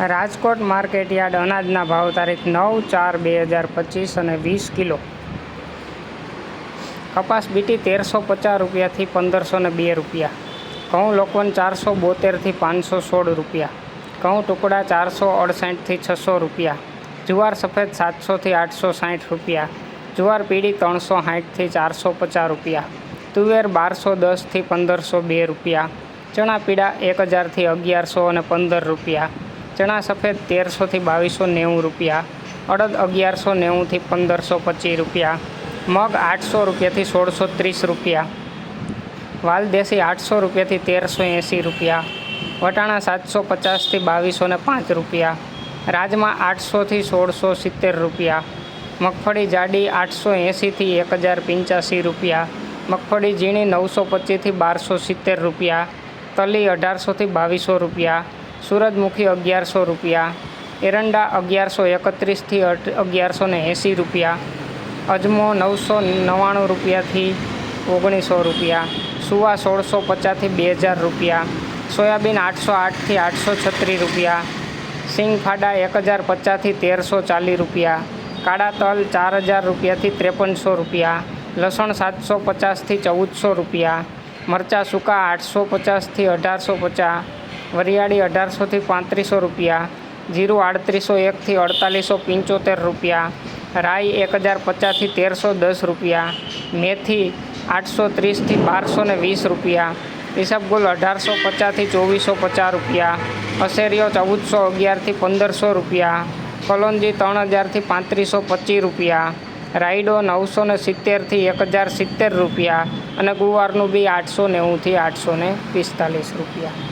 Rajkot market yard અનાજના ભાવ તારીખ 9/4/2025 અને 20 કિલો. કપાસ બીટી 1350 રૂપિયાથી 1502 રૂપિયા. ઘઉં લોકવન 472થી 516 રૂપિયા. ઘઉં ટુકડા 468થી 600 રૂપિયા. જુવાર સફેદ 700થી 860 રૂપિયા. જુવાર પીળી 360થી 450 રૂપિયા. તુવેર 1210થી 1502 રૂપિયા. ચણા પીળા 1000થી 1115 રૂપિયા. ચણા સફેદ 1300થી 2290 રૂપિયા. અડદ 1190થી 1525 રૂપિયા. મગ 800 રૂપિયાથી 1630 રૂપિયા. વાલ દેશી 800 રૂપિયાથી 1380 રૂપિયા. વટાણા 750થી 2205 રૂપિયા. રાજમા 800થી 1670 રૂપિયા. મગફળી જાડી 880થી 1085 રૂપિયા. મગફળી ઝીણી 925થી 1270 રૂપિયા. તલી 1800થી 2200 રૂપિયા. સૂરજમુખી 1100 રૂપિયા. એરંડા 1131થી 1180 રૂપિયા. અજમો 999 રૂપિયાથી 1900 રૂપિયા. સુવા 1650થી 2000 રૂપિયા. સોયાબીન 808થી 836 રૂપિયા. સિંગ ફાડા 1050થી 1340 રૂપિયા. કાળા તલ 4000 રૂપિયાથી 5300 રૂપિયા. લસણ 750થી 1400 રૂપિયા. મરચાં સૂકા 850થી 1850. વરિયાળી 1800થી 3500 રૂપિયા. જીરું 3801થી 4875 રૂપિયા. રાઈ 1050થી 1310 રૂપિયા. મેથી 830થી 1220 રૂપિયા. ઈસબગુલ 1850થી 2450 રૂપિયા. અસેરીઓ 1411થી 1500 રૂપિયા. કલોંજી 3000થી 3525 રૂપિયા. રાયડો 970થી 1070 રૂપિયા. અને ગુવારનું બી 890થી 845 રૂપિયા.